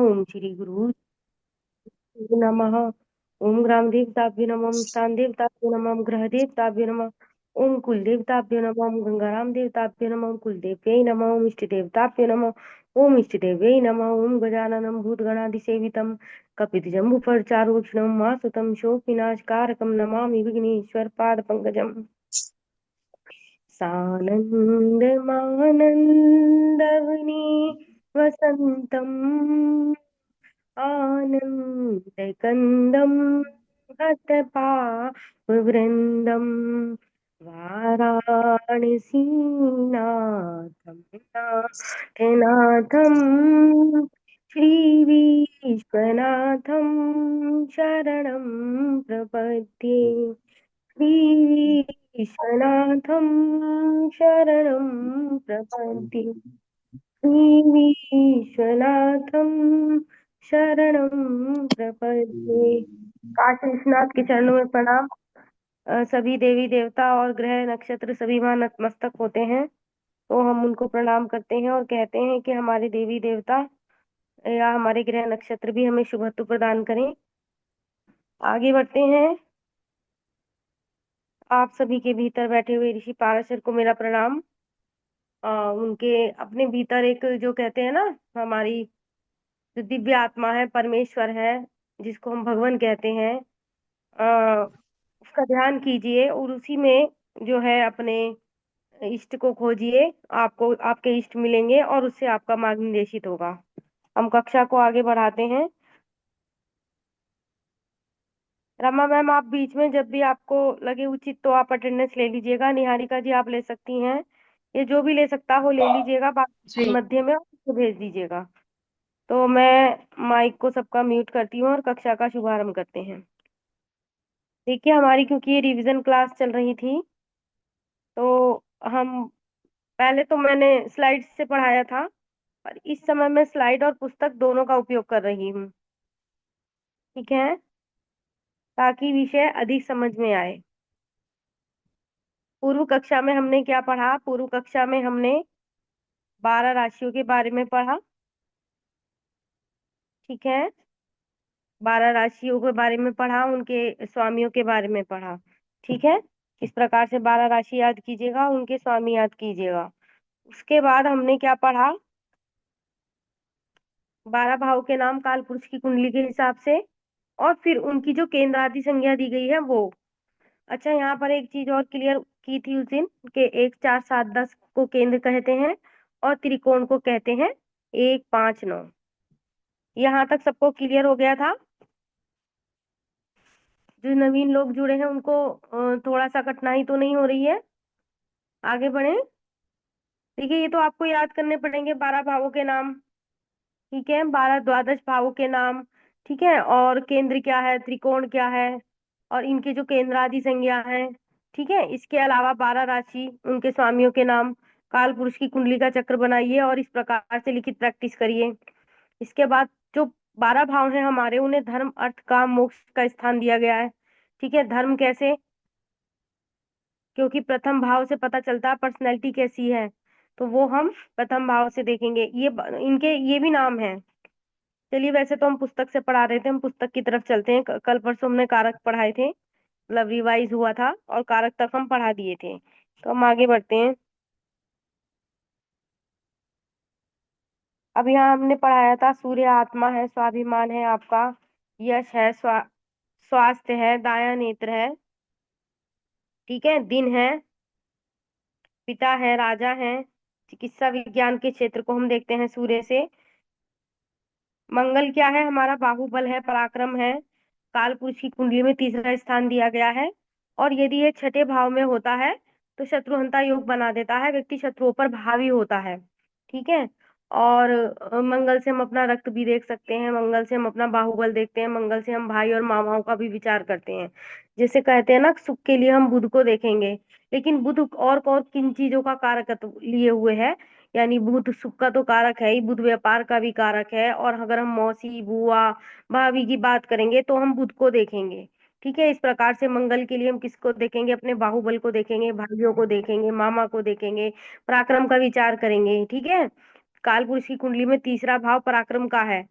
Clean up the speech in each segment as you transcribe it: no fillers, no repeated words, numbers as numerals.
ओम श्री गुरु नमः। ओम ग्राम देवताभ्यो नमः, ओम स्थान देवताभ्यो नमः, ओम ग्रह देवताभ्यो नमः, ओम कुल देवताभ्यो नमः, ओम गंगाराम देवताभ्यो नमः, ओम कुल देव्यै नमः, ओम इष्ट देवताभ्यो नमः, ओम इष्ट देव्यै नमः, ओम गजाननं भूतगणाधिसेवितं कपितजम्बूफलचारुभक्षणं मासुतं शोकविनाशकारकं नमामि विघ्नेश्वर पादपङ्कजम्। सानन्दमानन्दवने वसन्तम् आनन्दकन्दं हतपापवृन्दं वाराणसीनाथं नाथनाथं श्रीविश्वनाथं शरणं प्रपद्ये। श्रीविश्वनाथं शरणं प्रपद्ये। विश्वनाथम शरणं प्रपद्ये। काशी विश्वनाथ के चरणों में प्रणाम। सभी देवी देवता और ग्रह नक्षत्र सभी वहां नतमस्तक होते हैं, तो हम उनको प्रणाम करते हैं और कहते हैं कि हमारे देवी देवता या हमारे ग्रह नक्षत्र भी हमें शुभत्व प्रदान करें। आगे बढ़ते हैं। आप सभी के भीतर बैठे हुए ऋषि पाराशर को मेरा प्रणाम। उनके अपने भीतर एक जो कहते हैं ना, हमारी जो दिव्य आत्मा है, परमेश्वर है, जिसको हम भगवान कहते हैं, उसका ध्यान कीजिए और उसी में जो है अपने इष्ट को खोजिए। आपको आपके इष्ट मिलेंगे और उससे आपका मार्ग निर्देशित होगा। हम कक्षा को आगे बढ़ाते हैं। रमा मैम, आप बीच में जब भी आपको लगे उचित तो आप अटेंडेंस ले लीजिएगा। निहारिका जी, आप ले सकती हैं। ये जो भी ले सकता हो ले लीजिएगा, बाकी जी। मध्य में उसको भेज दीजिएगा। तो मैं माइक को सबका म्यूट करती हूँ और कक्षा का शुभारंभ करते हैं। देखिए, हमारी क्योंकि ये रिवीजन क्लास चल रही थी, तो हम पहले तो मैंने स्लाइड से पढ़ाया था, और इस समय मैं स्लाइड और पुस्तक दोनों का उपयोग कर रही हूँ। ठीक है, ताकि विषय अधिक समझ में आए। पूर्व कक्षा में हमने क्या पढ़ा? पूर्व कक्षा में हमने 12 राशियों के बारे में पढ़ा। ठीक है, 12 राशियों के बारे में पढ़ा, उनके स्वामियों के बारे में पढ़ा। ठीक है, इस प्रकार से 12 राशि याद कीजिएगा, उनके स्वामी याद कीजिएगा। उसके बाद हमने क्या पढ़ा? 12 भाव के नाम काल पुरुष की कुंडली के हिसाब से, और फिर उनकी जो केंद्रादि संज्ञा दी गई है वो। अच्छा, यहाँ पर एक चीज और क्लियर की थी उस दिन के 1 4 7 10 को केंद्र कहते हैं और त्रिकोण को कहते हैं 1 5 9। यहाँ तक सबको क्लियर हो गया था? जो नवीन लोग जुड़े हैं उनको थोड़ा सा कठिनाई तो नहीं हो रही है? आगे बढ़े। देखिए, ये तो आपको याद करने पड़ेंगे 12 भावों के नाम। ठीक है, 12 द्वादश भावों के नाम। ठीक है, और केंद्र क्या है, त्रिकोण क्या है, और इनके जो केंद्रादि संज्ञा है। ठीक है, इसके अलावा 12 राशि, उनके स्वामियों के नाम, काल पुरुष की कुंडली का चक्र बनाइए और इस प्रकार से लिखित प्रैक्टिस करिए। इसके बाद जो 12 भाव हैं हमारे, उन्हें धर्म अर्थ काम मोक्ष का स्थान दिया गया है। ठीक है, धर्म कैसे? क्योंकि प्रथम भाव से पता चलता है पर्सनैलिटी कैसी है, तो वो हम प्रथम भाव से देखेंगे। इनके ये भी नाम है। चलिए, वैसे तो हम पुस्तक से पढ़ा रहे थे, हम पुस्तक की तरफ चलते हैं। कल परसों हमने कारक पढ़ाए थे, मतलब रिवाइज हुआ था और कारक तक हम पढ़ा दिए थे, तो हम आगे बढ़ते हैं। अब यहाँ हमने पढ़ाया था, सूर्य आत्मा है, स्वाभिमान है आपका, यश है, स्वास्थ्य है, दाया नेत्र है। ठीक है, दिन है, पिता है, राजा है। चिकित्सा विज्ञान के क्षेत्र को हम देखते हैं सूर्य से। मंगल क्या है? हमारा बाहुबल है, पराक्रम है। काल पुरुष की कुंडली में तीसरा स्थान दिया गया है, और यदि ये छठे भाव में होता है तो शत्रुहंता योग बना देता है, व्यक्ति शत्रुओं पर हावी होता है। ठीक है, और मंगल से हम अपना रक्त भी देख सकते हैं, मंगल से हम अपना बाहुबल देखते हैं, मंगल से हम भाई और मामाओं का भी विचार करते हैं। जैसे कहते हैं ना, सुख के लिए हम बुध को देखेंगे, लेकिन बुध और किन चीजों का कारकत्व लिए हुए है? यानी बुध सुख का तो कारक है ही, बुध व्यापार का भी कारक है, और अगर हम मौसी बुआ भाभी की बात करेंगे तो हम बुध को देखेंगे। ठीक है, इस प्रकार से मंगल के लिए हम किसको देखेंगे? अपने बाहुबल को देखेंगे, भाइयों को देखेंगे, मामा को देखेंगे, पराक्रम का विचार करेंगे। ठीक है, काल पुरुष की कुंडली में तीसरा भाव पराक्रम का है।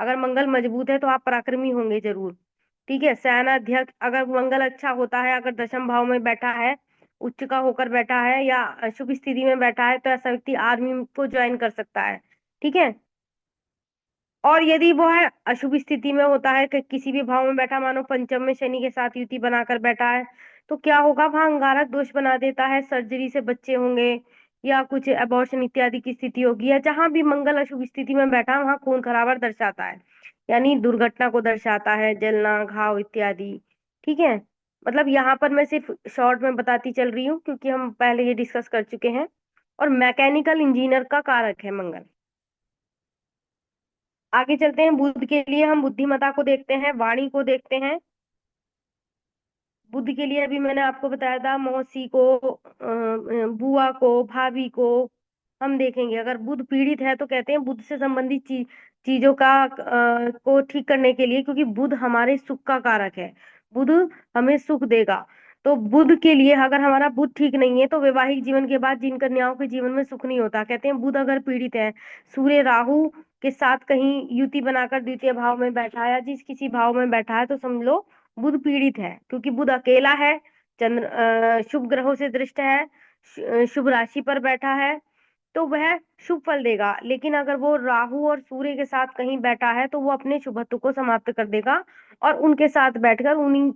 अगर मंगल मजबूत है तो आप पराक्रमी होंगे जरूर। ठीक है, सेनाध्यक्ष अगर मंगल अच्छा होता है, अगर दशम भाव में बैठा है, उच्च का होकर बैठा है या शुभ स्थिति में बैठा है, तो ऐसा व्यक्ति आर्मी को ज्वाइन कर सकता है। ठीक है। और यदि वो है अशुभ स्थिति में होता है कि किसी भी भाव में बैठा, मानो पंचम में शनि के साथ युति बनाकर बैठा है, तो क्या होगा, वहां अंगारक दोष बना देता है, सर्जरी से बच्चे होंगे या कुछ अबॉर्शन इत्यादि की स्थिति होगी। या जहां भी मंगल अशुभ स्थिति में बैठा है वहां खून खराबा दर्शाता है, यानी दुर्घटना को दर्शाता है, जलना घाव इत्यादि। ठीक है। मतलब यहाँ पर मैं सिर्फ शॉर्ट में बताती चल रही हूँ क्योंकि हम पहले ये डिस्कस कर चुके हैं। और मैकेनिकल इंजीनियर का कारक है मंगल। आगे चलते हैं, बुध के लिए हम बुद्धिमत्ता को देखते हैं, वाणी को देखते हैं। बुध के लिए अभी मैंने आपको बताया था, मौसी को, बुआ को, भाभी को हम देखेंगे। अगर बुध पीड़ित है तो कहते हैं बुध से संबंधित चीजों का को ठीक करने के लिए, क्योंकि बुध हमारे सुख का कारक है। बुध हमें सुख देगा। तो बुध के लिए अगर हमारा बुध ठीक नहीं है तो वैवाहिक जीवन के बाद जिन कन्याओं के जीवन में सुख नहीं होता, कहते हैं बुध अगर पीड़ित है, सूर्य राहु के साथ कहीं युति बनाकर द्वितीय भाव में बैठा है या जिस किसी भाव में बैठा है, तो समझ लो बुध पीड़ित है। क्योंकि बुध अकेला है, चंद्र शुभ ग्रहों से दृष्ट है, शुभ राशि पर बैठा है, तो वह शुभ फल देगा। लेकिन अगर वो राहु और सूर्य के साथ कहीं बैठा है तो वो अपने शुभत्व को समाप्त कर देगा और उनके साथ बैठकर उन्हीं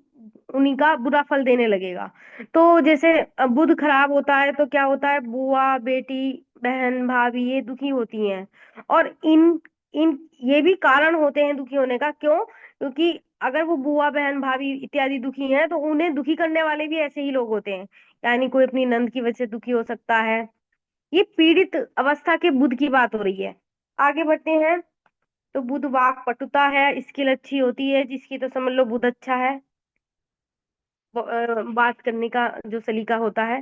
उन्हीं का बुरा फल देने लगेगा। तो जैसे बुध खराब होता है तो क्या होता है, बुआ, बेटी, बहन, भाभी ये दुखी होती हैं। और इन इन ये भी कारण होते हैं दुखी होने का, क्यों? क्योंकि अगर वो बुआ, बहन, भाभी इत्यादि दुखी हैं तो उन्हें दुखी करने वाले भी ऐसे ही लोग होते हैं। यानी कोई अपनी नंद की वजह से दुखी हो सकता है। ये पीड़ित अवस्था के बुध की बात हो रही है। आगे बढ़ते हैं। तो बुध वाक पटुता है, स्किल अच्छी होती है जिसकी, तो समझ लो बुध अच्छा है। बात करने का जो सलीका होता है।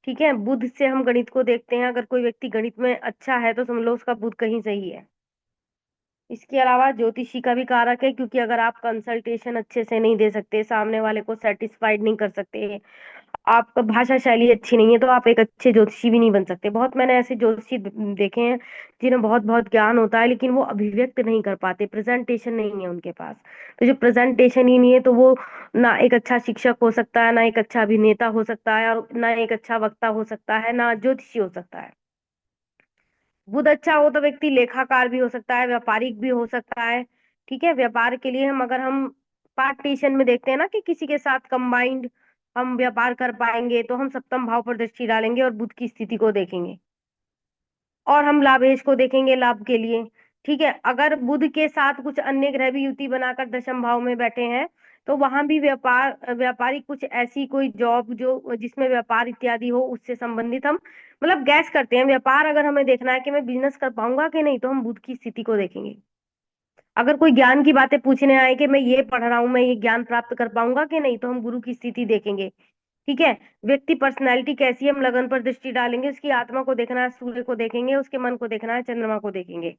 ठीक है, बुध से हम गणित को देखते हैं। अगर कोई व्यक्ति गणित में अच्छा है तो समझ लो उसका बुध कहीं सही है। इसके अलावा ज्योतिषी का भी कारक है, क्योंकि अगर आप कंसल्टेशन अच्छे से नहीं दे सकते, सामने वाले को सेटिस्फाइड नहीं कर सकते, आपका भाषा शैली अच्छी नहीं है, तो आप एक अच्छे ज्योतिषी भी नहीं बन सकते। बहुत मैंने ऐसे ज्योतिषी देखे हैं जिन्हें बहुत बहुत ज्ञान होता है लेकिन वो अभिव्यक्त नहीं कर पाते, प्रेजेंटेशन नहीं है उनके पास। तो जो प्रेजेंटेशन ही नहीं है तो वो ना एक अच्छा शिक्षक हो सकता है, ना एक अच्छा अभिनेता हो सकता है, और ना एक अच्छा वक्ता हो सकता है, ना ज्योतिषी हो सकता है। बुध अच्छा हो तो व्यक्ति लेखाकार भी हो सकता है, व्यापारिक भी हो सकता है। ठीक है, व्यापार के लिए हम, अगर हम पार्टीशन में देखते हैं ना कि किसी के साथ कंबाइंड हम व्यापार कर पाएंगे, तो हम सप्तम भाव पर दृष्टि डालेंगे और बुध की स्थिति को देखेंगे और हम लाभेश को देखेंगे लाभ के लिए। ठीक है, अगर बुध के साथ कुछ अन्य ग्रह भी युति बनाकर दशम भाव में बैठे हैं तो वहां भी व्यापारिक कुछ ऐसी कोई जॉब जो जिसमें व्यापार इत्यादि हो, उससे संबंधित हम मतलब गैस करते हैं। व्यापार अगर हमें देखना है कि मैं बिजनेस कर पाऊंगा कि नहीं, तो हम बुध की स्थिति को देखेंगे। अगर कोई ज्ञान की बातें पूछने आए कि मैं ये पढ़ रहा हूँ, मैं ये ज्ञान प्राप्त कर पाऊंगा कि नहीं, तो हम गुरु की स्थिति देखेंगे। ठीक है, व्यक्ति पर्सनैलिटी कैसी है, हम लगन पर दृष्टि डालेंगे। उसकी आत्मा को देखना है, सूर्य को देखेंगे, उसके मन को देखना है, चंद्रमा को देखेंगे।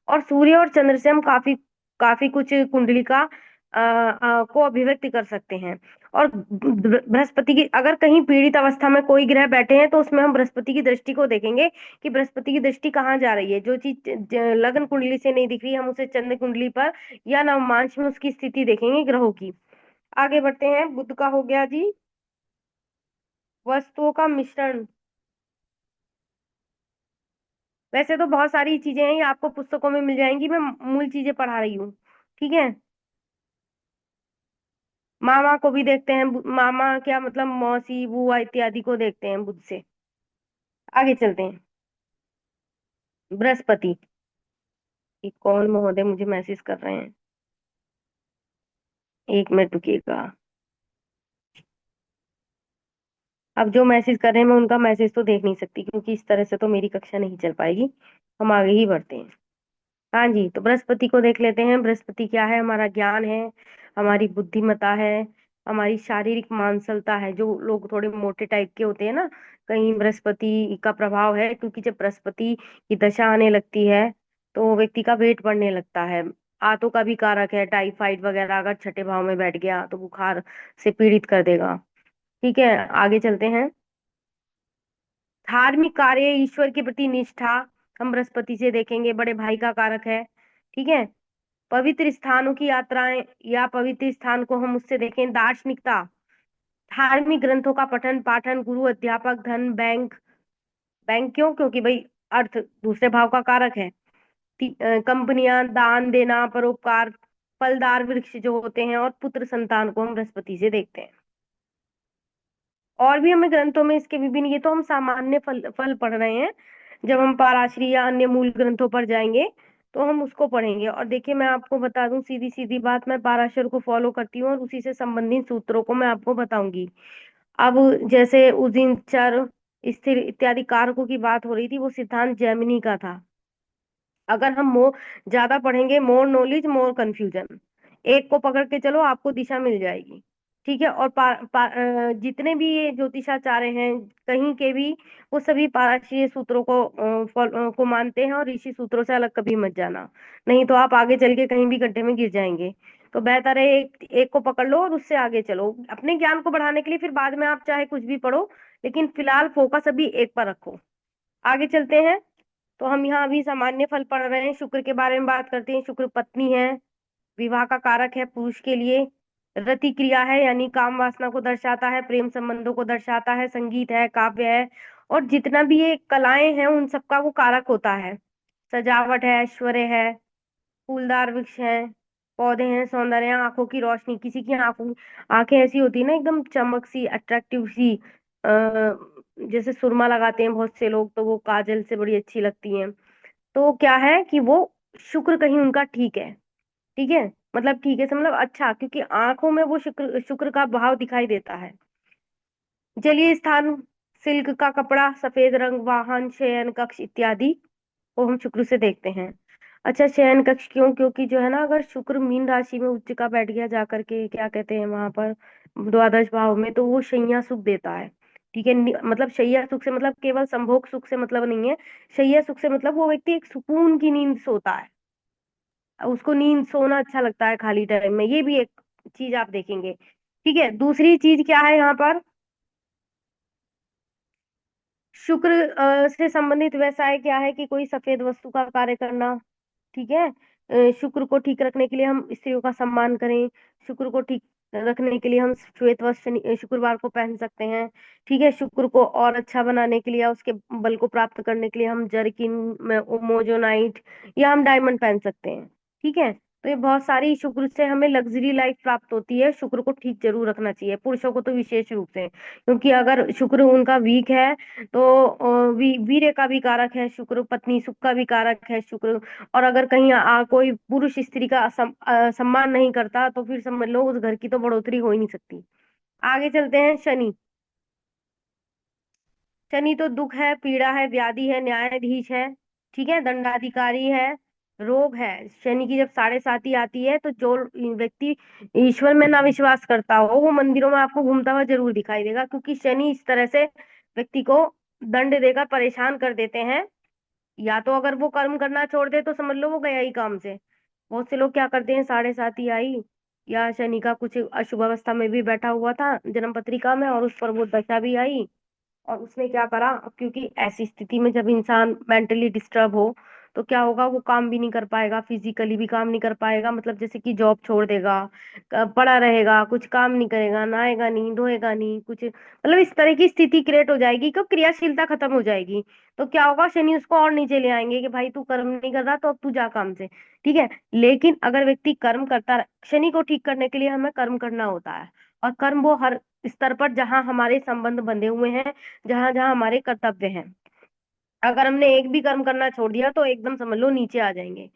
और सूर्य और चंद्र से हम काफी काफी कुछ कुंडली का को अभिव्यक्त कर सकते हैं। और बृहस्पति की, अगर कहीं पीड़ित अवस्था में कोई ग्रह बैठे हैं तो उसमें हम बृहस्पति की दृष्टि को देखेंगे कि बृहस्पति की दृष्टि कहाँ जा रही है। जो चीज लग्न कुंडली से नहीं दिख रही, हम उसे चंद्र कुंडली पर या नवमांश में उसकी स्थिति देखेंगे ग्रहों की। आगे बढ़ते हैं, बुध का हो गया जी, वस्तुओं का मिश्रण। वैसे तो बहुत सारी चीजें हैं, ये आपको पुस्तकों में मिल जाएंगी, मैं मूल चीजें पढ़ा रही हूँ। ठीक है, मामा को भी देखते हैं, मामा क्या मतलब मौसी, बुआ इत्यादि को देखते हैं बुध से। आगे चलते हैं, बृहस्पति। ये कौन महोदय मुझे मैसेज कर रहे हैं, एक मिनट रुकिएगा। अब जो मैसेज कर रहे हैं मैं उनका मैसेज तो देख नहीं सकती क्योंकि इस तरह से तो मेरी कक्षा नहीं चल पाएगी। हम आगे ही बढ़ते हैं। हाँ जी, तो बृहस्पति को देख लेते हैं। बृहस्पति क्या है, हमारा ज्ञान है, हमारी बुद्धिमत्ता है, हमारी शारीरिक मांसलता है। जो लोग थोड़े मोटे टाइप के होते हैं ना, कहीं बृहस्पति का प्रभाव है, क्योंकि जब बृहस्पति की दशा आने लगती है तो व्यक्ति का वेट बढ़ने लगता है। आंतों का भी कारक है, टाइफाइड वगैरह अगर छठे भाव में बैठ गया तो बुखार से पीड़ित कर देगा। ठीक है, आगे चलते हैं। धार्मिक कार्य, ईश्वर के प्रति निष्ठा हम बृहस्पति से देखेंगे, बड़े भाई का कारक है। ठीक है, पवित्र स्थानों की यात्राएं या पवित्र स्थान को हम उससे देखें। दार्शनिकता, धार्मिक ग्रंथों का पठन पाठन, गुरु अध्यापक, धन, बैंक। बैंक क्यों? क्योंकि भाई अर्थ दूसरे भाव का कारक है। कंपनियां, दान देना, परोपकार, फलदार वृक्ष जो होते हैं, और पुत्र संतान को हम बृहस्पति से देखते हैं। और भी हमें ग्रंथों में इसके विभिन्न, ये तो हम सामान्य फल फल पढ़ रहे हैं। जब हम पाराशरी या अन्य मूल ग्रंथों पर जाएंगे तो हम उसको पढ़ेंगे। और देखिए मैं आपको बता दूं, सीधी सीधी बात, मैं पाराशर को फॉलो करती हूँ और उसी से संबंधित सूत्रों को मैं आपको बताऊंगी। अब जैसे उजिन, चर, स्थिर इत्यादि कारकों की बात हो रही थी, वो सिद्धांत जैमिनी का था। अगर हम ज्यादा पढ़ेंगे, मोर नॉलेज मोर कंफ्यूजन, एक को पकड़ के चलो आपको दिशा मिल जाएगी। ठीक है। और जितने भी ये ज्योतिषाचार्य हैं कहीं के भी, वो सभी पारशीय सूत्रों को मानते हैं, और ऋषि सूत्रों से अलग कभी मत जाना, नहीं तो आप आगे चल के कहीं भी गड्ढे में गिर जाएंगे। तो बेहतर है एक एक को पकड़ लो और उससे आगे चलो, अपने ज्ञान को बढ़ाने के लिए। फिर बाद में आप चाहे कुछ भी पढ़ो, लेकिन फिलहाल फोकस अभी एक पर रखो। आगे चलते हैं। तो हम यहाँ अभी सामान्य फल पढ़ रहे हैं, शुक्र के बारे में बात करते हैं। शुक्र पत्नी है, विवाह का कारक है पुरुष के लिए, रति क्रिया है यानी काम वासना को दर्शाता है, प्रेम संबंधों को दर्शाता है, संगीत है, काव्य है, और जितना भी ये कलाएं हैं उन सबका वो कारक होता है। सजावट है, ऐश्वर्य है, फूलदार वृक्ष है, पौधे हैं, सौंदर्य, आंखों की रोशनी। किसी की आंखें ऐसी होती है ना, एकदम चमक सी, अट्रैक्टिव सी, जैसे सुरमा लगाते हैं बहुत से लोग, तो वो काजल से बड़ी अच्छी लगती हैं। तो क्या है कि वो शुक्र कहीं उनका ठीक है। ठीक है, मतलब ठीक है से मतलब अच्छा, क्योंकि आंखों में वो शुक्र शुक्र का भाव दिखाई देता है। जलीय स्थान, सिल्क का कपड़ा, सफेद रंग, वाहन, शयन कक्ष इत्यादि को हम शुक्र से देखते हैं। अच्छा, शयन कक्ष क्यों? क्योंकि जो है ना, अगर शुक्र मीन राशि में उच्च का बैठ गया जाकर के, क्या कहते हैं वहां पर, द्वादश भाव में, तो वो शैया सुख देता है। ठीक है, मतलब शैया सुख से मतलब केवल संभोग सुख से मतलब नहीं है। शैया सुख से मतलब वो व्यक्ति एक सुकून की नींद सोता है, उसको नींद सोना अच्छा लगता है खाली टाइम में, ये भी एक चीज आप देखेंगे। ठीक है, दूसरी चीज क्या है यहाँ पर, शुक्र से संबंधित व्यवसाय क्या है कि कोई सफेद वस्तु का कार्य करना। ठीक है। शुक्र को ठीक रखने के लिए हम स्त्रियों का सम्मान करें, शुक्र को ठीक रखने के लिए हम श्वेत वस्त्र शुक्रवार को पहन सकते हैं। ठीक है, शुक्र को और अच्छा बनाने के लिए या उसके बल को प्राप्त करने के लिए हम जर्किन, मोजोनाइट या हम डायमंड पहन सकते हैं। ठीक है। तो ये बहुत सारी, शुक्र से हमें लग्जरी लाइफ प्राप्त होती है, शुक्र को ठीक जरूर रखना चाहिए, पुरुषों को तो विशेष रूप से, क्योंकि अगर शुक्र उनका वीक है तो वीर्य का भी कारक है शुक्र, पत्नी सुख का भी कारक है शुक्र। और अगर कहीं कोई पुरुष स्त्री का सम्मान नहीं करता, तो फिर समझ लो उस घर की तो बढ़ोतरी हो ही नहीं सकती। आगे चलते हैं। शनि, शनि तो दुख है, पीड़ा है, व्याधि है, न्यायाधीश है। ठीक है, दंडाधिकारी है, रोग है। शनि की जब साढ़े साती आती है, तो जो व्यक्ति ईश्वर में ना विश्वास करता हो, वो मंदिरों में आपको घूमता हुआ जरूर दिखाई देगा, क्योंकि शनि इस तरह से व्यक्ति को दंड देकर परेशान कर देते हैं। या तो अगर वो कर्म करना छोड़ दे तो समझ लो वो गया ही काम से। बहुत से लोग क्या करते हैं, साढ़े साती आई या शनि का कुछ अशुभ अवस्था में भी बैठा हुआ था जन्म पत्रिका में, और उस पर वो दशा भी आई, और उसने क्या करा, अब क्योंकि ऐसी स्थिति में जब इंसान मेंटली डिस्टर्ब हो, तो क्या होगा, वो काम भी नहीं कर पाएगा, फिजिकली भी काम नहीं कर पाएगा, मतलब जैसे कि जॉब छोड़ देगा, पड़ा रहेगा, कुछ काम नहीं करेगा, नहाएगा नहीं, धोएगा नहीं कुछ, मतलब इस तरह की स्थिति क्रिएट हो जाएगी कि क्रियाशीलता खत्म हो जाएगी। तो क्या होगा, शनि उसको और नीचे ले आएंगे कि भाई तू कर्म नहीं कर रहा तो अब तू जा काम से। ठीक है। लेकिन अगर व्यक्ति कर्म करता शनि को ठीक करने के लिए हमें कर्म करना होता है, और कर्म वो हर स्तर पर जहां हमारे संबंध बंधे हुए हैं, जहां जहां हमारे कर्तव्य हैं। अगर हमने एक भी कर्म करना छोड़ दिया तो एकदम समझ लो नीचे आ जाएंगे।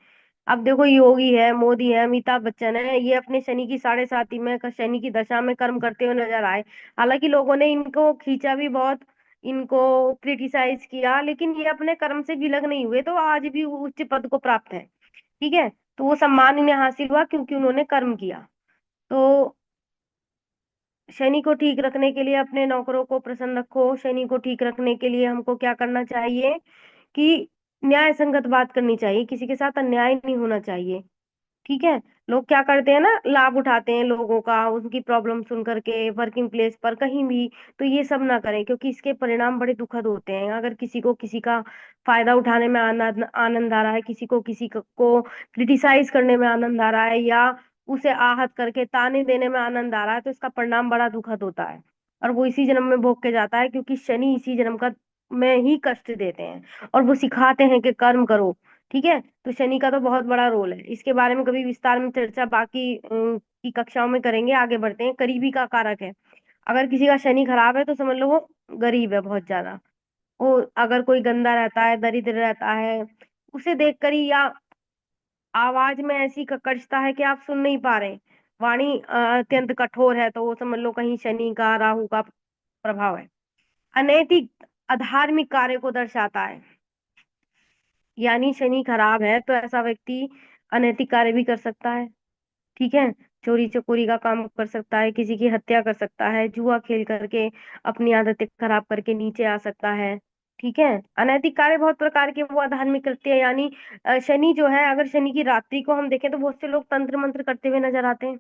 अब देखो, योगी है, मोदी है, अमिताभ बच्चन है, ये अपने शनि की साढ़े साती में, शनि की दशा में कर्म करते हुए नजर आए। हालांकि लोगों ने इनको खींचा भी बहुत, इनको क्रिटिसाइज किया, लेकिन ये अपने कर्म से विलग नहीं हुए, तो आज भी वो उच्च पद को प्राप्त है। ठीक है। तो वो सम्मान इन्हें हासिल हुआ क्योंकि उन्होंने कर्म किया। तो शनि को ठीक रखने के लिए अपने नौकरों को प्रसन्न रखो। शनि को ठीक रखने के लिए हमको क्या करना चाहिए कि न्याय संगत बात करनी चाहिए, किसी के साथ अन्याय नहीं होना चाहिए। ठीक है। लोग क्या करते हैं ना, लाभ उठाते हैं लोगों का, उनकी प्रॉब्लम सुन करके वर्किंग प्लेस पर कहीं भी। तो ये सब ना करें, क्योंकि इसके परिणाम बड़े दुखद होते हैं। अगर किसी को किसी का फायदा उठाने में आनंद आनंद आ रहा है, किसी को को क्रिटिसाइज करने में आनंद आ रहा है, या उसे आहत करके ताने देने में आनंद आ रहा है, तो इसका परिणाम बड़ा दुखद होता है। और वो इसी जन्म में भोग के जाता है, क्योंकि शनि इसी जन्म का में ही कष्ट देते हैं, और वो सिखाते हैं कि कर्म करो। ठीक है। तो शनि का तो बहुत बड़ा रोल है। इसके बारे में कभी विस्तार में चर्चा बाकी की कक्षाओं में करेंगे। आगे बढ़ते हैं। करीबी का कारक है। अगर किसी का शनि खराब है तो समझ लो वो गरीब है बहुत ज्यादा। वो अगर कोई गंदा रहता है, दरिद्र रहता है, उसे देखकर ही, या आवाज में ऐसी ककड़ता है कि आप सुन नहीं पा रहे, वाणी अत्यंत कठोर है, तो वो समझ लो कहीं शनि का, राहु का प्रभाव है। अनैतिक अधार्मिक कार्य को दर्शाता है। यानी शनि खराब है तो ऐसा व्यक्ति अनैतिक कार्य भी कर सकता है। ठीक है। चोरी चकोरी का काम कर सकता है, किसी की हत्या कर सकता है, जुआ खेल करके अपनी आदतें खराब करके नीचे आ सकता है। ठीक है। अनैतिक कार्य बहुत प्रकार के वो अधार्मिक कृत्य है। यानी शनि जो है, अगर शनि की रात्रि को हम देखें तो बहुत से लोग तंत्र मंत्र करते हुए नजर आते हैं।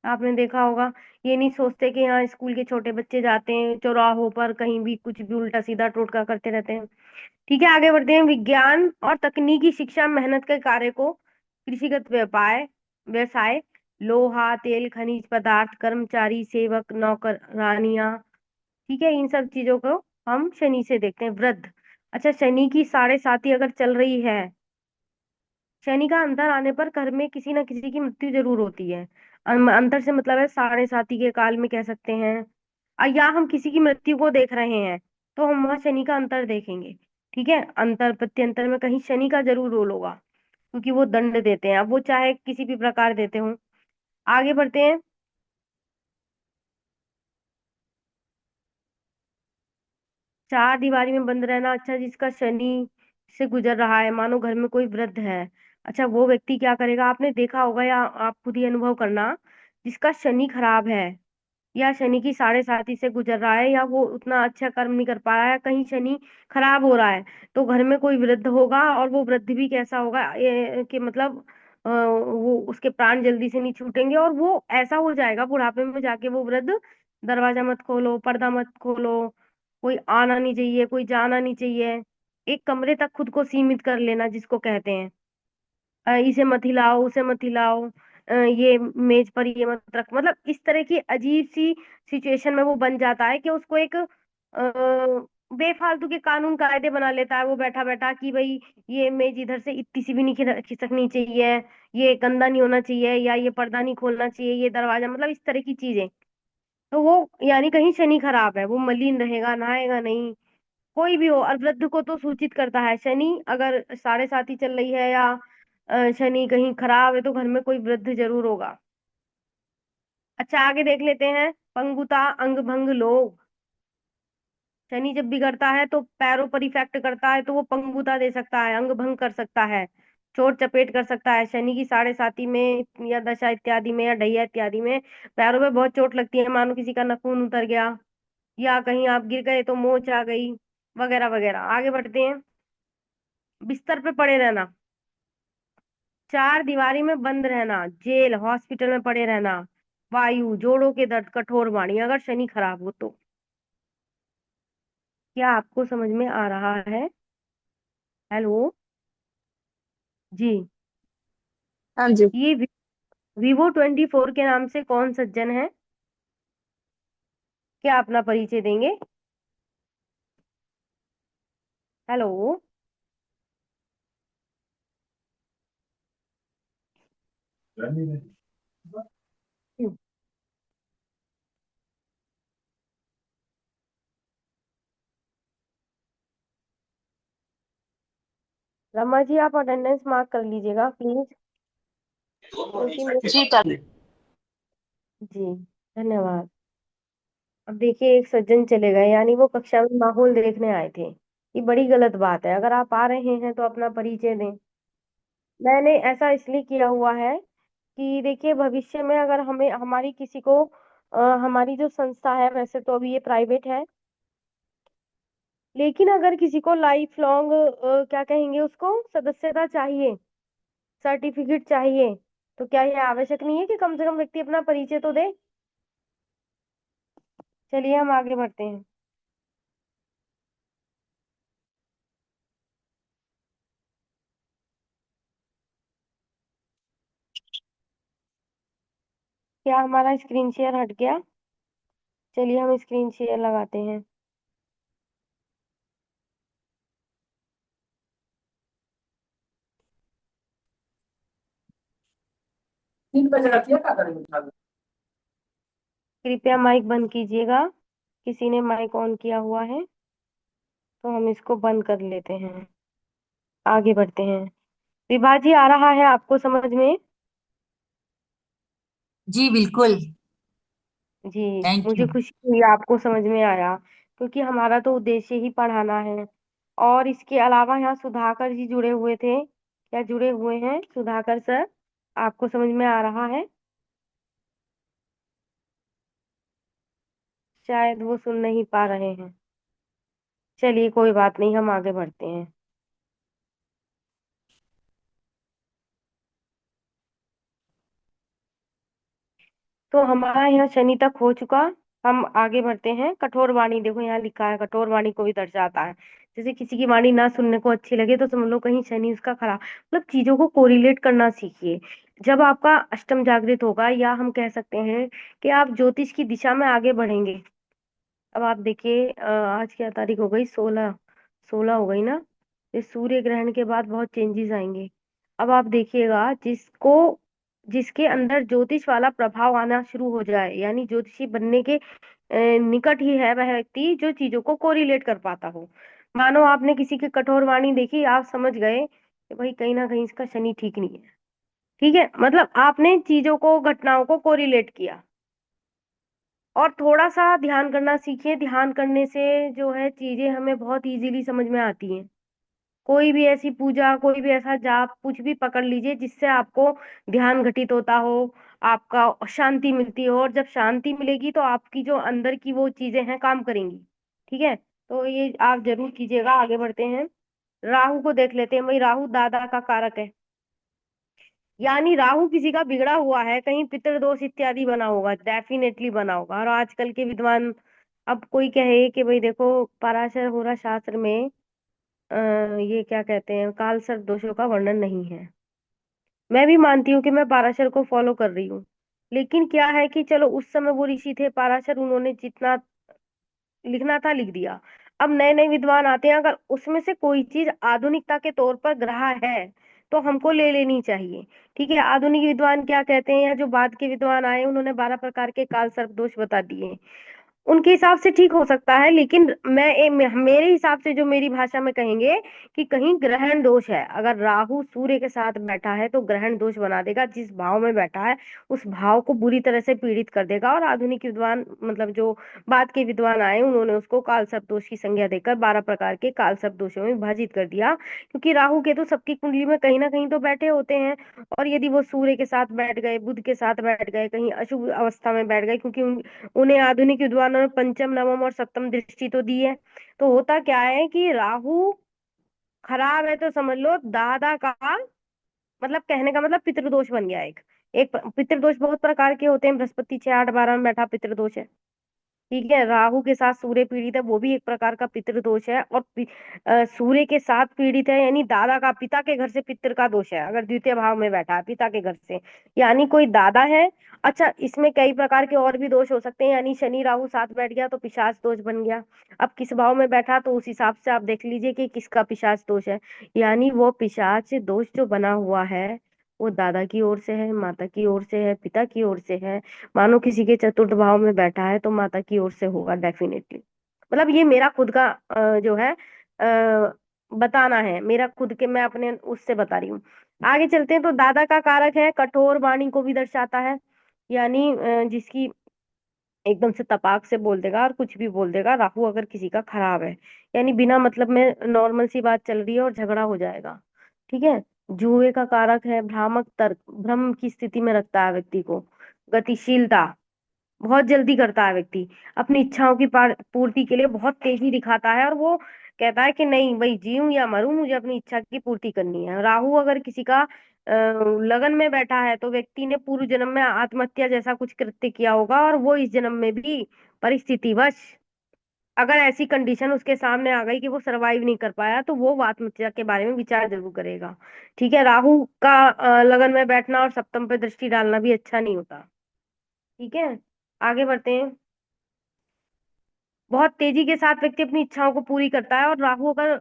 आपने देखा होगा। ये नहीं सोचते कि यहाँ स्कूल के छोटे बच्चे जाते हैं चौराहों पर, कहीं भी कुछ भी उल्टा सीधा टोटका करते रहते हैं। ठीक है। आगे बढ़ते हैं। विज्ञान और तकनीकी शिक्षा मेहनत के कार्य को, कृषिगत व्यापार व्यवसाय, लोहा तेल खनिज पदार्थ, कर्मचारी सेवक नौकरानियां। ठीक है। इन सब चीजों को हम शनि से देखते हैं। वृद्ध। अच्छा, शनि की 7.5 अगर चल रही है, शनि का अंतर आने पर घर में किसी ना किसी की मृत्यु जरूर होती है। अंतर से मतलब है 7.5 के काल में कह सकते हैं। या हम किसी की मृत्यु को देख रहे हैं, तो हम वहां शनि का अंतर देखेंगे। ठीक है। अंतर प्रत्यंतर में कहीं शनि का जरूर रोल होगा, क्योंकि वो दंड देते हैं, अब वो चाहे किसी भी प्रकार देते हो। आगे बढ़ते हैं। चार दीवारी में बंद रहना। अच्छा, जिसका शनि से गुजर रहा है, मानो घर में कोई वृद्ध है, अच्छा वो व्यक्ति क्या करेगा, आपने देखा होगा या आप खुद ही अनुभव करना। जिसका शनि खराब है, या शनि की 7.5 से गुजर रहा है, या वो उतना अच्छा कर्म नहीं कर पा रहा है, कहीं शनि खराब हो रहा है, तो घर में कोई वृद्ध होगा। और वो वृद्ध भी कैसा होगा, कि मतलब वो उसके प्राण जल्दी से नहीं छूटेंगे, और वो ऐसा हो जाएगा बुढ़ापे में जाके वो वृद्ध, दरवाजा मत खोलो, पर्दा मत खोलो, कोई आना नहीं चाहिए, कोई जाना नहीं चाहिए, एक कमरे तक खुद को सीमित कर लेना जिसको कहते हैं। इसे मत हिलाओ, उसे मत हिलाओ, ये मेज पर ये मत रख, मतलब इस तरह की अजीब सी सिचुएशन में वो बन जाता है कि उसको एक बेफालतू के कानून कायदे बना लेता है वो बैठा बैठा, कि भाई ये मेज इधर से इतनी सी भी नहीं खिसकनी चाहिए, ये गंदा नहीं होना चाहिए, या ये पर्दा नहीं खोलना चाहिए, ये दरवाजा, मतलब इस तरह की चीजें। तो वो यानी कहीं शनि खराब है, वो मलिन रहेगा, नहाएगा नहीं। कोई भी हो, और वृद्ध को तो सूचित करता है शनि, अगर 7.5 चल रही है, या शनि कहीं खराब है, तो घर में कोई वृद्ध जरूर होगा। अच्छा, आगे देख लेते हैं। पंगुता अंग भंग लोग। शनि जब बिगड़ता है तो पैरों पर इफेक्ट करता है, तो वो पंगुता दे सकता है, अंग भंग कर सकता है, चोट चपेट कर सकता है। शनि की 7.5 में, या दशा इत्यादि में, या ढैया इत्यादि में पैरों में बहुत चोट लगती है, मानो किसी का नाखून उतर गया, या कहीं आप गिर गए तो मोच आ गई, वगैरह वगैरह। आगे बढ़ते हैं। बिस्तर पे पड़े रहना, चार दीवारी में बंद रहना, जेल हॉस्पिटल में पड़े रहना, वायु जोड़ों के दर्द, कठोर वाणी, अगर शनि खराब हो तो। क्या आपको समझ में आ रहा है? हेलो जी। हाँ जी। ये Vivo 24 के नाम से कौन सज्जन है? क्या अपना परिचय देंगे? हेलो। रमा जी, आप अटेंडेंस मार्क कर लीजिएगा प्लीज, क्योंकि जी कर। जी, धन्यवाद। अब देखिए, एक सज्जन चले गए, यानी वो कक्षा में माहौल देखने आए थे। ये बड़ी गलत बात है। अगर आप आ रहे हैं तो अपना परिचय दें। मैंने ऐसा इसलिए किया हुआ है कि देखिए, भविष्य में अगर हमें हमारी किसी को हमारी जो संस्था है, वैसे तो अभी ये प्राइवेट है, लेकिन अगर किसी को लाइफ लॉन्ग क्या कहेंगे उसको, सदस्यता चाहिए, सर्टिफिकेट चाहिए, तो क्या ये आवश्यक नहीं है कि कम से कम व्यक्ति अपना परिचय तो दे। चलिए हम आगे बढ़ते हैं। क्या हमारा स्क्रीन शेयर हट गया? चलिए हम स्क्रीन शेयर लगाते हैं। 3 बजे रखिए, क्या करेंगे। कृपया माइक बंद कीजिएगा। किसी ने माइक ऑन किया हुआ है तो हम इसको बंद कर लेते हैं। आगे बढ़ते हैं। विभा जी, आ रहा है आपको समझ में? जी बिल्कुल। जी। थैंक मुझे यू। खुशी हुई आपको समझ में आया, क्योंकि हमारा तो उद्देश्य ही पढ़ाना है। और इसके अलावा यहाँ सुधाकर जी जुड़े हुए थे। क्या जुड़े हुए हैं सुधाकर सर? आपको समझ में आ रहा है? शायद वो सुन नहीं पा रहे हैं। चलिए कोई बात नहीं, हम आगे बढ़ते हैं। तो हमारा यहाँ शनि तक हो चुका। हम आगे बढ़ते हैं। कठोर वाणी, देखो यहाँ लिखा है, कठोर वाणी को भी दर्शाता है। जैसे किसी की वाणी ना सुनने को अच्छी लगे तो समझ लो कहीं शनि उसका खराब। मतलब चीजों को कोरिलेट करना सीखिए। जब आपका अष्टम जागृत होगा, या हम कह सकते हैं कि आप ज्योतिष की दिशा में आगे बढ़ेंगे। अब आप देखिए, आज क्या तारीख हो गई? 16। 16 हो गई ना? इस सूर्य ग्रहण के बाद बहुत चेंजेस आएंगे। अब आप देखिएगा, जिसके अंदर ज्योतिष वाला प्रभाव आना शुरू हो जाए, यानी ज्योतिषी बनने के निकट ही है वह व्यक्ति जो चीजों को कोरिलेट कर पाता हो। मानो आपने किसी की कठोर वाणी देखी, आप समझ गए कि भाई कहीं ना कहीं इसका शनि ठीक नहीं है। ठीक है, मतलब आपने चीजों को, घटनाओं को कोरिलेट किया। और थोड़ा सा ध्यान करना सीखिए। ध्यान करने से जो है चीजें हमें बहुत इजीली समझ में आती हैं। कोई भी ऐसी पूजा, कोई भी ऐसा जाप, कुछ भी पकड़ लीजिए जिससे आपको ध्यान घटित होता हो, आपका शांति मिलती हो। और जब शांति मिलेगी तो आपकी जो अंदर की वो चीजें हैं काम करेंगी। ठीक है, तो ये आप जरूर कीजिएगा। आगे बढ़ते हैं। राहु को देख लेते हैं। भाई राहु दादा का कारक है, यानी राहु किसी का बिगड़ा हुआ है, कहीं पितृदोष इत्यादि बना होगा, डेफिनेटली बना होगा। और आजकल के विद्वान, अब कोई कहे कि भाई देखो, पराशर होरा शास्त्र में ये क्या कहते हैं, काल सर्प दोषों का वर्णन नहीं है। मैं भी मानती हूँ कि मैं पाराशर को फॉलो कर रही हूँ। लेकिन क्या है कि चलो, उस समय वो ऋषि थे पाराशर, उन्होंने जितना लिखना था लिख दिया। अब नए नए विद्वान आते हैं, अगर उसमें से कोई चीज आधुनिकता के तौर पर ग्रहा है तो हमको ले लेनी चाहिए। ठीक है, आधुनिक विद्वान क्या कहते हैं, या जो बाद के विद्वान आए उन्होंने 12 प्रकार के काल सर्प दोष बता दिए। उनके हिसाब से ठीक हो सकता है, लेकिन मेरे हिसाब से, जो मेरी भाषा में कहेंगे कि कहीं ग्रहण दोष है। अगर राहु सूर्य के साथ बैठा है तो ग्रहण दोष बना देगा। जिस भाव में बैठा है उस भाव को बुरी तरह से पीड़ित कर देगा। और आधुनिक विद्वान, मतलब जो बाद के विद्वान आए, उन्होंने उसको काल सर्प दोष की संज्ञा देकर 12 प्रकार के काल सर्प दोषों में विभाजित कर दिया। क्योंकि राहु केतु सबकी कुंडली में कहीं ना कहीं तो बैठे होते हैं। और यदि वो सूर्य के साथ बैठ गए, बुध के साथ बैठ गए, कहीं अशुभ अवस्था में बैठ गए, क्योंकि उन्हें आधुनिक विद्वानों ने पंचम, नवम और सप्तम दृष्टि तो दी है। तो होता क्या है कि राहु खराब है तो समझ लो दादा का, मतलब कहने का मतलब पितृदोष बन गया एक। एक पितृदोष बहुत प्रकार के होते हैं। बृहस्पति 6, 8, 12 में बैठा पितृदोष है। ठीक है, राहु के साथ सूर्य पीड़ित है, वो भी एक प्रकार का पितृदोष है। और सूर्य के साथ पीड़ित है, यानी दादा का, पिता के घर से पितृ का दोष है, अगर द्वितीय भाव में बैठा है पिता के घर से, यानी कोई दादा है। अच्छा, इसमें कई प्रकार के और भी दोष हो सकते हैं, यानी शनि राहु साथ बैठ गया तो पिशाच दोष बन गया। अब किस भाव में बैठा तो उस हिसाब से आप देख लीजिए कि किसका पिशाच दोष है। यानी वो पिशाच दोष जो बना हुआ है, वो दादा की ओर से है, माता की ओर से है, पिता की ओर से है। मानो किसी के चतुर्थ भाव में बैठा है तो माता की ओर से होगा डेफिनेटली। मतलब ये मेरा खुद का जो है बताना है, मेरा खुद के, मैं अपने उससे बता रही हूँ। आगे चलते हैं। तो दादा का कारक है, कठोर वाणी को भी दर्शाता है। यानी जिसकी एकदम से तपाक से बोल देगा और कुछ भी बोल देगा। राहु अगर किसी का खराब है, यानी बिना मतलब में नॉर्मल सी बात चल रही है और झगड़ा हो जाएगा। ठीक है। जुए का कारक है, भ्रामक तर्क, भ्रम की स्थिति में रखता है व्यक्ति को। गतिशीलता, बहुत जल्दी करता है व्यक्ति। अपनी इच्छाओं की पूर्ति के लिए बहुत तेजी दिखाता है, और वो कहता है कि नहीं भाई, जीऊं या मरूं, मुझे अपनी इच्छा की पूर्ति करनी है। राहु अगर किसी का लगन में बैठा है तो व्यक्ति ने पूर्व जन्म में आत्महत्या जैसा कुछ कृत्य किया होगा, और वो इस जन्म में भी परिस्थितिवश, अगर ऐसी कंडीशन उसके सामने आ गई कि वो सरवाइव नहीं कर पाया, तो वो आत्महत्या के बारे में विचार जरूर करेगा। ठीक है, राहु का लगन में बैठना और सप्तम पे दृष्टि डालना भी अच्छा नहीं होता। ठीक है, आगे बढ़ते हैं। बहुत तेजी के साथ व्यक्ति अपनी इच्छाओं को पूरी करता है, और राहु अगर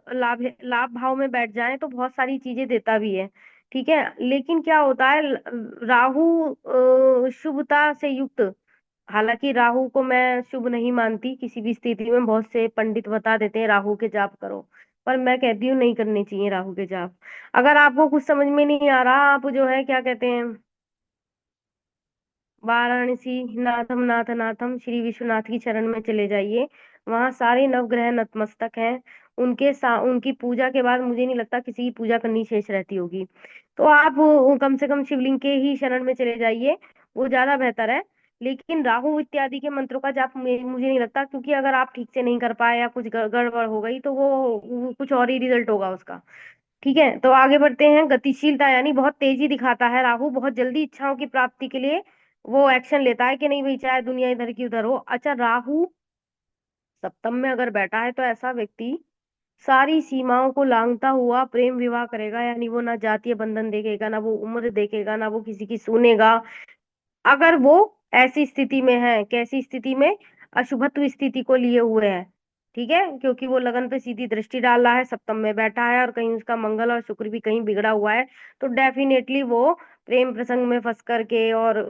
लाभ भाव में बैठ जाए तो बहुत सारी चीजें देता भी है। ठीक है, लेकिन क्या होता है, राहु शुभता से युक्त, हालांकि राहु को मैं शुभ नहीं मानती किसी भी स्थिति में, बहुत से पंडित बता देते हैं राहु के जाप करो, पर मैं कहती हूँ नहीं करने चाहिए राहु के जाप। अगर आपको कुछ समझ में नहीं आ रहा, आप जो है क्या कहते हैं, वाराणसी नाथम नाथ नाथम श्री विश्वनाथ की शरण में चले जाइए। वहां सारे नवग्रह नतमस्तक हैं। उनकी पूजा के बाद मुझे नहीं लगता किसी की पूजा करनी शेष रहती होगी। तो आप कम से कम शिवलिंग के ही शरण में चले जाइए, वो ज्यादा बेहतर है। लेकिन राहु इत्यादि के मंत्रों का जाप मुझे नहीं लगता, क्योंकि अगर आप ठीक से नहीं कर पाए या कुछ गड़बड़ हो गई तो वो कुछ और ही रिजल्ट होगा उसका। ठीक है, तो आगे बढ़ते हैं। गतिशीलता यानी बहुत तेजी दिखाता है राहु, बहुत जल्दी इच्छाओं की प्राप्ति के लिए वो एक्शन लेता है कि नहीं भाई, चाहे दुनिया इधर की उधर हो। अच्छा, राहु सप्तम में अगर बैठा है तो ऐसा व्यक्ति सारी सीमाओं को लांघता हुआ प्रेम विवाह करेगा, यानी वो ना जातीय बंधन देखेगा, ना वो उम्र देखेगा, ना वो किसी की सुनेगा। अगर वो ऐसी स्थिति में है, कैसी स्थिति में, अशुभत्व स्थिति को लिए हुए है। ठीक है, क्योंकि वो लगन पे सीधी दृष्टि डाल रहा है, सप्तम में बैठा है, और कहीं उसका मंगल और शुक्र भी कहीं बिगड़ा हुआ है, तो डेफिनेटली वो प्रेम प्रसंग में फंस करके, और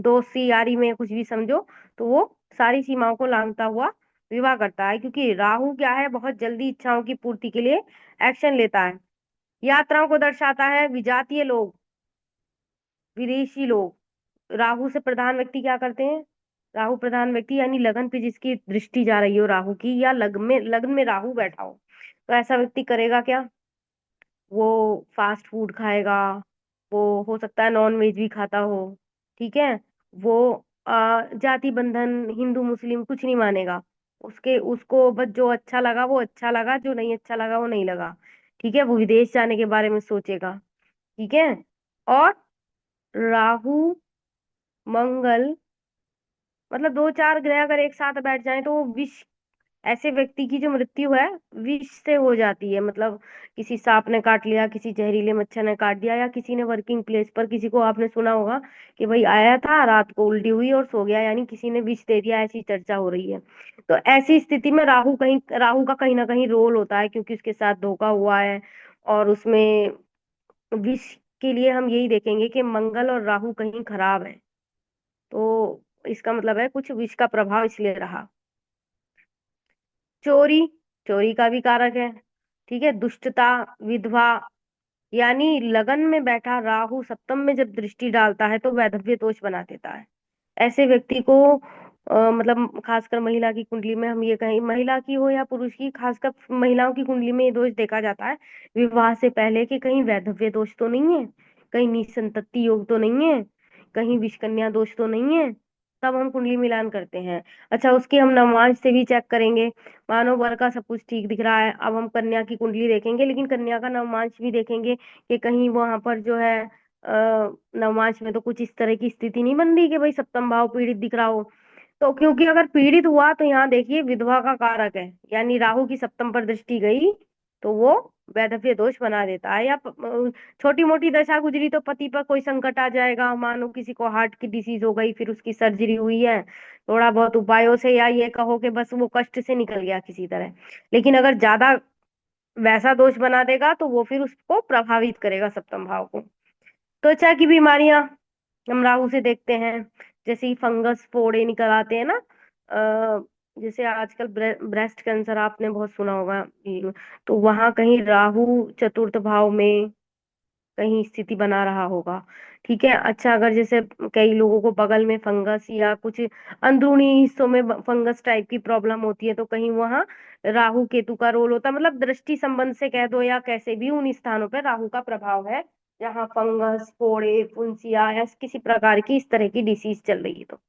दोस्ती यारी में कुछ भी समझो, तो वो सारी सीमाओं को लांघता हुआ विवाह करता है, क्योंकि राहु क्या है, बहुत जल्दी इच्छाओं की पूर्ति के लिए एक्शन लेता है। यात्राओं को दर्शाता है। विजातीय लोग, विदेशी लोग राहु से प्रधान व्यक्ति क्या करते हैं, राहु प्रधान व्यक्ति यानी लगन पे जिसकी दृष्टि जा रही हो राहु की, या लग्न में राहु बैठा हो, तो ऐसा व्यक्ति करेगा क्या, वो फास्ट फूड खाएगा, वो हो सकता है नॉन वेज भी खाता हो। ठीक है, वो जाति बंधन हिंदू मुस्लिम कुछ नहीं मानेगा, उसको बस जो अच्छा लगा वो अच्छा लगा, जो नहीं अच्छा लगा वो नहीं लगा। ठीक है, वो विदेश जाने के बारे में सोचेगा। ठीक है, और राहु मंगल, मतलब दो चार ग्रह अगर एक साथ बैठ जाएं तो वो विष, ऐसे व्यक्ति की जो मृत्यु है विष से हो जाती है। मतलब किसी सांप ने काट लिया, किसी जहरीले मच्छर ने काट दिया, या किसी ने वर्किंग प्लेस पर किसी को, आपने सुना होगा कि भाई आया था रात को उल्टी हुई और सो गया, यानी किसी ने विष दे दिया, ऐसी चर्चा हो रही है। तो ऐसी स्थिति में राहु का कहीं ना कहीं रोल होता है, क्योंकि उसके साथ धोखा हुआ है, और उसमें विष के लिए हम यही देखेंगे कि मंगल और राहु कहीं खराब है, तो इसका मतलब है कुछ विष का प्रभाव इसलिए रहा। चोरी, चोरी का भी कारक है। ठीक है, दुष्टता, विधवा, यानी लगन में बैठा राहु सप्तम में जब दृष्टि डालता है तो वैधव्य दोष बना देता है। ऐसे व्यक्ति को मतलब खासकर महिला की कुंडली में, हम ये कहें महिला की हो या पुरुष की, खासकर महिलाओं की कुंडली में ये दोष देखा जाता है विवाह से पहले, कि कहीं वैधव्य दोष तो नहीं है, कहीं निसंतति योग तो नहीं है, कहीं विषकन्या दोष तो नहीं है, तब हम कुंडली मिलान करते हैं। अच्छा, उसकी हम नवमांश से भी चेक करेंगे। मानव वर का सब कुछ ठीक दिख रहा है, अब हम कन्या की कुंडली देखेंगे, लेकिन कन्या का नवमांश भी देखेंगे कि कहीं वहां पर जो है नवमांश में तो कुछ इस तरह की स्थिति नहीं बन रही कि भाई सप्तम भाव पीड़ित दिख रहा हो। तो क्योंकि अगर पीड़ित हुआ तो यहाँ देखिए विधवा का कारक है, यानी राहु की सप्तम पर दृष्टि गई तो वो वैधव्य दोष बना देता है। या छोटी मोटी दशा गुजरी तो पति पर कोई संकट आ जाएगा, मानो किसी को हार्ट की डिसीज हो गई, फिर उसकी सर्जरी हुई है, थोड़ा बहुत उपायों से, या ये कहो कि बस वो कष्ट से निकल गया किसी तरह। लेकिन अगर ज्यादा वैसा दोष बना देगा तो वो फिर उसको प्रभावित करेगा सप्तम भाव को। त्वचा की बीमारियां हम राहु से देखते हैं, जैसे ही फंगस फोड़े निकल आते हैं ना, जैसे आजकल ब्रेस्ट कैंसर आपने बहुत सुना होगा, तो वहां कहीं राहु चतुर्थ भाव में कहीं स्थिति बना रहा होगा। ठीक है, अच्छा, अगर जैसे कई लोगों को बगल में फंगस या कुछ अंदरूनी हिस्सों में फंगस टाइप की प्रॉब्लम होती है, तो कहीं वहां राहु केतु का रोल होता है, मतलब दृष्टि संबंध से कह दो या कैसे भी, उन स्थानों पर राहु का प्रभाव है जहाँ फंगस फोड़े फुंसिया या किसी प्रकार की इस तरह की डिसीज चल रही है। तो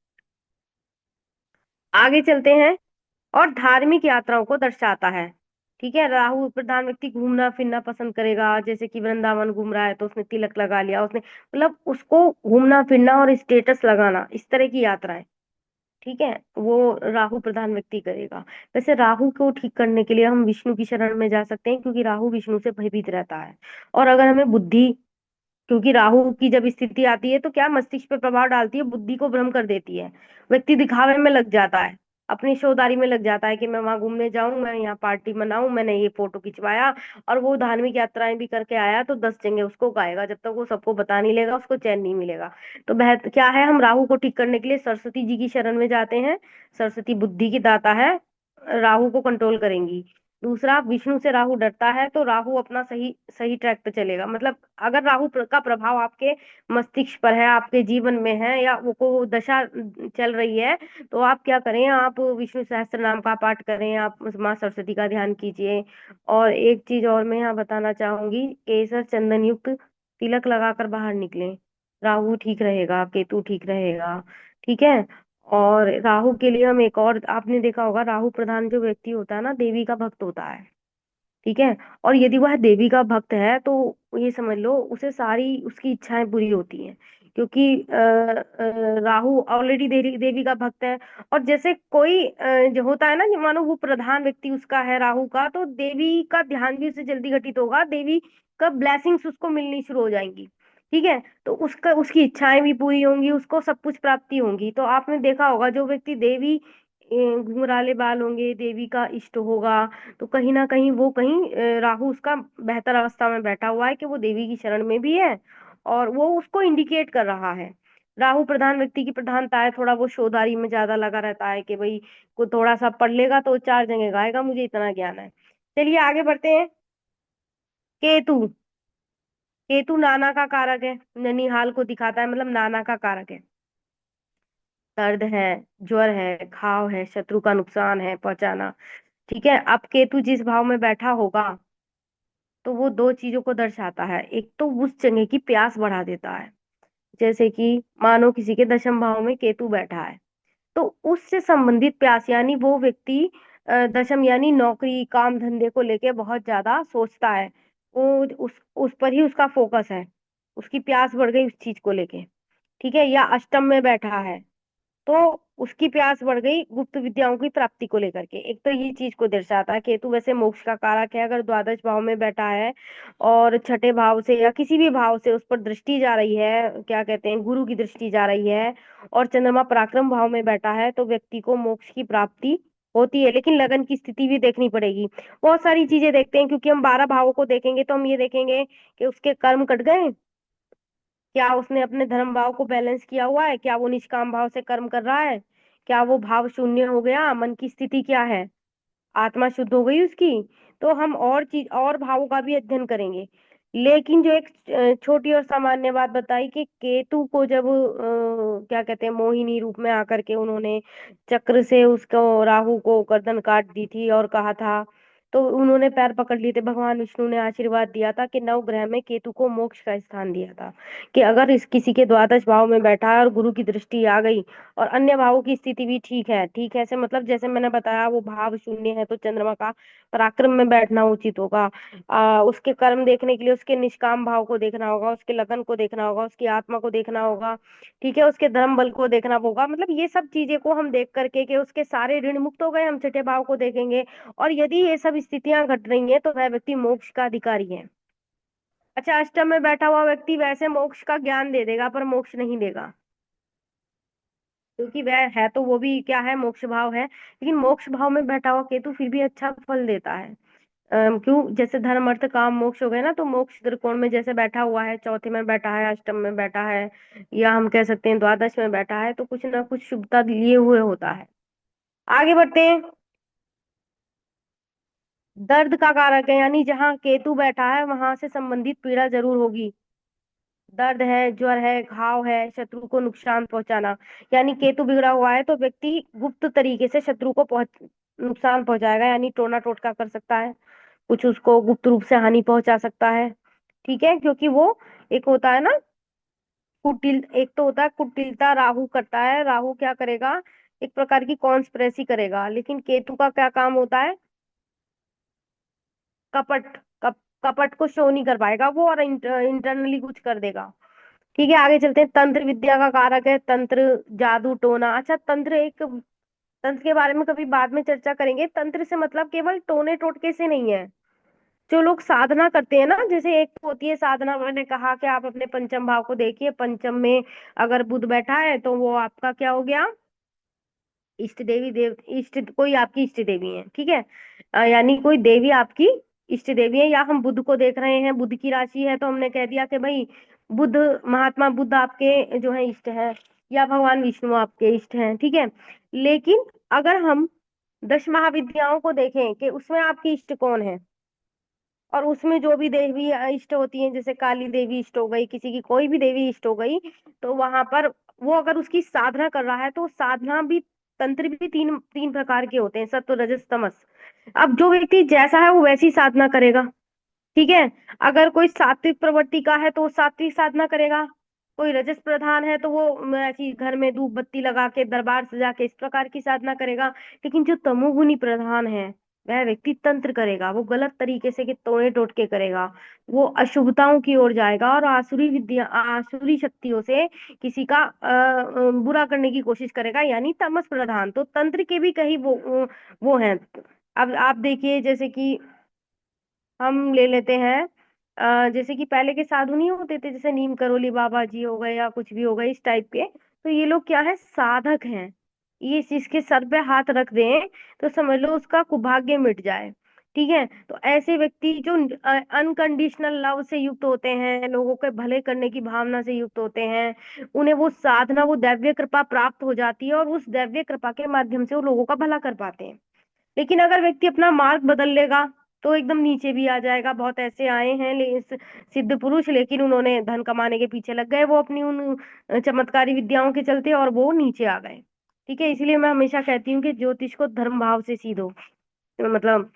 आगे चलते हैं। और धार्मिक यात्राओं को दर्शाता है। ठीक है। राहु प्रधान व्यक्ति घूमना फिरना पसंद करेगा, जैसे कि वृंदावन घूम रहा है तो उसने तिलक लगा लिया, उसने मतलब उसको घूमना फिरना और स्टेटस लगाना, इस तरह की यात्राएं, ठीक है, वो राहु प्रधान व्यक्ति करेगा। वैसे राहु को ठीक करने के लिए हम विष्णु की शरण में जा सकते हैं, क्योंकि राहु विष्णु से भयभीत रहता है। और अगर हमें बुद्धि, क्योंकि राहु की जब स्थिति आती है तो क्या मस्तिष्क पे प्रभाव डालती है, बुद्धि को भ्रम कर देती है। व्यक्ति दिखावे में लग जाता है, अपनी शोधारी में लग जाता है कि मैं वहां घूमने जाऊं, मैं यहाँ पार्टी मनाऊं, मैंने ये फोटो खिंचवाया, और वो धार्मिक यात्राएं भी करके आया, तो 10 जगह उसको गाएगा, जब तक वो सबको बता नहीं लेगा उसको चैन नहीं मिलेगा। तो बेहतर क्या है, हम राहु को ठीक करने के लिए सरस्वती जी की शरण में जाते हैं। सरस्वती बुद्धि की दाता है, राहु को कंट्रोल करेंगी। दूसरा, विष्णु से राहु डरता है तो राहु अपना सही सही ट्रैक पे चलेगा। मतलब अगर का प्रभाव आपके मस्तिष्क पर है, आपके जीवन में है, या वो को दशा चल रही है, तो आप क्या करें, आप विष्णु सहस्त्र नाम का पाठ करें, आप माँ सरस्वती का ध्यान कीजिए। और एक चीज और मैं यहाँ बताना चाहूंगी, केसर चंदन युक्त तिलक लगाकर बाहर निकलें, राहु ठीक रहेगा, केतु ठीक रहेगा। ठीक है। और राहु के लिए हम एक और, आपने देखा होगा, राहु प्रधान जो व्यक्ति होता है ना, देवी का भक्त होता है। ठीक है। और यदि वह देवी का भक्त है तो ये समझ लो उसे सारी उसकी इच्छाएं पूरी होती हैं, क्योंकि राहु ऑलरेडी देवी देवी का भक्त है। और जैसे कोई जो होता है ना, जो मानो वो प्रधान व्यक्ति उसका है राहु का, तो देवी का ध्यान भी उससे जल्दी घटित होगा, देवी का ब्लेसिंग्स उसको मिलनी शुरू हो जाएंगी। ठीक है। तो उसका उसकी इच्छाएं भी पूरी होंगी, उसको सब कुछ प्राप्ति होंगी। तो आपने देखा होगा, जो व्यक्ति देवी घुंघराले बाल होंगे, देवी का इष्ट होगा, तो कहीं ना कहीं वो कहीं राहु उसका बेहतर अवस्था में बैठा हुआ है कि वो देवी की शरण में भी है, और वो उसको इंडिकेट कर रहा है। राहु प्रधान व्यक्ति की प्रधानता है, थोड़ा वो शोधारी में ज्यादा लगा रहता है कि भाई को थोड़ा सा पढ़ लेगा तो 4 जगह गाएगा, मुझे इतना ज्ञान है। चलिए आगे बढ़ते हैं। केतु। केतु नाना का कारक है, ननिहाल को दिखाता है, मतलब नाना का कारक है। दर्द है, ज्वर है, घाव है, शत्रु का नुकसान है पहुंचाना। ठीक है। अब केतु जिस भाव में बैठा होगा, तो वो दो चीजों को दर्शाता है। एक तो उस जगह की प्यास बढ़ा देता है, जैसे कि मानो किसी के दशम भाव में केतु बैठा है, तो उससे संबंधित प्यास, यानी वो व्यक्ति दशम यानी नौकरी काम धंधे को लेके बहुत ज्यादा सोचता है, वो उस पर ही उसका फोकस है, उसकी प्यास बढ़ गई उस चीज को लेके। ठीक है। या अष्टम में बैठा है, तो उसकी प्यास बढ़ गई गुप्त विद्याओं की प्राप्ति को लेकर के। एक तो ये चीज को दर्शाता है। केतु वैसे मोक्ष का कारक है, अगर द्वादश भाव में बैठा है और छठे भाव से या किसी भी भाव से उस पर दृष्टि जा रही है, क्या कहते हैं, गुरु की दृष्टि जा रही है, और चंद्रमा पराक्रम भाव में बैठा है, तो व्यक्ति को मोक्ष की प्राप्ति होती है। लेकिन लगन की स्थिति भी देखनी पड़ेगी। बहुत सारी चीजें देखते हैं, क्योंकि हम 12 भावों को देखेंगे तो हम ये देखेंगे कि उसके कर्म कट गए, क्या उसने अपने धर्म भाव को बैलेंस किया हुआ है, क्या वो निष्काम भाव से कर्म कर रहा है, क्या वो भाव शून्य हो गया, मन की स्थिति क्या है, आत्मा शुद्ध हो गई उसकी। तो हम और चीज और भावों का भी अध्ययन करेंगे। लेकिन जो एक छोटी और सामान्य बात बताई कि केतु को जब क्या कहते हैं, मोहिनी रूप में आकर के उन्होंने चक्र से उसको राहु को गर्दन काट दी थी और कहा था, तो उन्होंने पैर पकड़ लिए थे, भगवान विष्णु ने आशीर्वाद दिया था कि नवग्रह में केतु को मोक्ष का स्थान दिया था, कि अगर इस किसी के द्वादश भाव में बैठा है और गुरु की दृष्टि आ गई और अन्य भावों की स्थिति भी ठीक है, ठीक है, ऐसे मतलब जैसे मैंने बताया वो भाव शून्य है, तो चंद्रमा का पराक्रम में बैठना उचित होगा। उसके कर्म देखने के लिए उसके निष्काम भाव को देखना होगा, उसके लगन को देखना होगा, उसकी आत्मा को देखना होगा। ठीक है। उसके धर्म बल को देखना होगा। मतलब ये सब चीजें को हम देख करके कि उसके सारे ऋण मुक्त हो गए, हम छठे भाव को देखेंगे, और यदि ये सब स्थितियां घट रही हैं तो वह व्यक्ति मोक्ष का अधिकारी है। अच्छा, अष्टम में बैठा हुआ व्यक्ति वैसे मोक्ष का ज्ञान दे देगा पर मोक्ष नहीं देगा, क्योंकि वह है तो वो भी क्या है, मोक्ष भाव है, लेकिन मोक्ष भाव में बैठा हुआ केतु फिर भी अच्छा फल देता है। क्यों, जैसे धर्म अर्थ काम मोक्ष हो गए ना, तो मोक्ष त्रिकोण में जैसे बैठा हुआ है, चौथे में बैठा है, अष्टम में बैठा है, या हम कह सकते हैं द्वादश में बैठा है, तो कुछ ना कुछ शुभता लिए हुए होता है। आगे बढ़ते हैं। दर्द का कारक है, यानी जहाँ केतु बैठा है वहां से संबंधित पीड़ा जरूर होगी। दर्द है, ज्वर है, घाव है, शत्रु को नुकसान पहुंचाना, यानी केतु बिगड़ा हुआ है तो व्यक्ति गुप्त तरीके से शत्रु को नुकसान पहुंचाएगा, यानी टोना टोटका कर सकता है, कुछ उसको गुप्त रूप से हानि पहुंचा सकता है। ठीक है। क्योंकि वो एक होता है ना कुटिल, एक तो होता है कुटिलता, राहु करता है, राहु क्या करेगा, एक प्रकार की कॉन्स्पिरेसी करेगा, लेकिन केतु का क्या काम होता है, कपट कपट को शो नहीं कर पाएगा वो, और इंटरनली कुछ कर देगा। ठीक है, आगे चलते हैं। तंत्र विद्या का कारक है, तंत्र, जादू टोना। अच्छा, तंत्र के बारे में कभी बाद में चर्चा करेंगे। तंत्र से मतलब केवल टोने टोटके से नहीं है। जो लोग साधना करते हैं ना, जैसे एक तो होती है साधना, मैंने कहा कि आप अपने पंचम भाव को देखिए, पंचम में अगर बुध बैठा है तो वो आपका क्या हो गया, इष्ट देवी, इष्ट, कोई आपकी इष्ट देवी है, ठीक है। यानी कोई देवी आपकी इष्ट देवी है, या हम बुध को देख रहे हैं, बुध की राशि है, तो हमने कह दिया कि भाई बुध, महात्मा बुद्ध आपके जो है इष्ट है, या भगवान विष्णु आपके इष्ट हैं, ठीक है। लेकिन अगर हम 10 महाविद्याओं को देखें कि उसमें आपकी इष्ट कौन है, और उसमें जो भी देवी इष्ट होती हैं, जैसे काली देवी इष्ट हो गई, किसी की कोई भी देवी इष्ट हो गई, तो वहां पर वो अगर उसकी साधना कर रहा है, तो साधना भी, तंत्र भी तीन तीन प्रकार के होते हैं, सत्व रजस तमस। अब जो व्यक्ति जैसा है वो वैसी साधना करेगा, ठीक है। अगर कोई सात्विक प्रवृत्ति का है तो वो सात्विक साधना करेगा, कोई रजस प्रधान है तो वो ऐसी घर में धूप बत्ती लगा के दरबार सजा के इस प्रकार की साधना करेगा। लेकिन जो तमोगुनी प्रधान है, वह व्यक्ति तंत्र करेगा, वो गलत तरीके से के टोने टोटके करेगा, वो अशुभताओं की ओर जाएगा, और आसुरी विद्या, आसुरी शक्तियों से किसी का बुरा करने की कोशिश करेगा, यानी तमस प्रधान। तो तंत्र के भी कई वो हैं। अब आप देखिए, जैसे कि हम ले लेते हैं, जैसे कि पहले के साधु नहीं होते थे, जैसे नीम करोली बाबा जी हो गए या कुछ भी हो गए इस टाइप के, तो ये लोग क्या है, साधक हैं। ये जिसके सर पे हाथ रख दें तो समझ लो उसका कुभाग्य मिट जाए, ठीक है। तो ऐसे व्यक्ति जो अनकंडीशनल लव से युक्त होते हैं, लोगों के भले करने की भावना से युक्त होते हैं, उन्हें वो साधना, वो दैव्य कृपा प्राप्त हो जाती है, और उस दैव्य कृपा के माध्यम से वो लोगों का भला कर पाते हैं। लेकिन अगर व्यक्ति अपना मार्ग बदल लेगा तो एकदम नीचे भी आ जाएगा। बहुत ऐसे आए हैं सिद्ध पुरुष, लेकिन उन्होंने धन कमाने के पीछे लग गए, वो अपनी उन चमत्कारी विद्याओं के चलते, और वो नीचे आ गए। ठीक है, इसलिए मैं हमेशा कहती हूँ कि ज्योतिष को धर्म भाव से सीधो, मतलब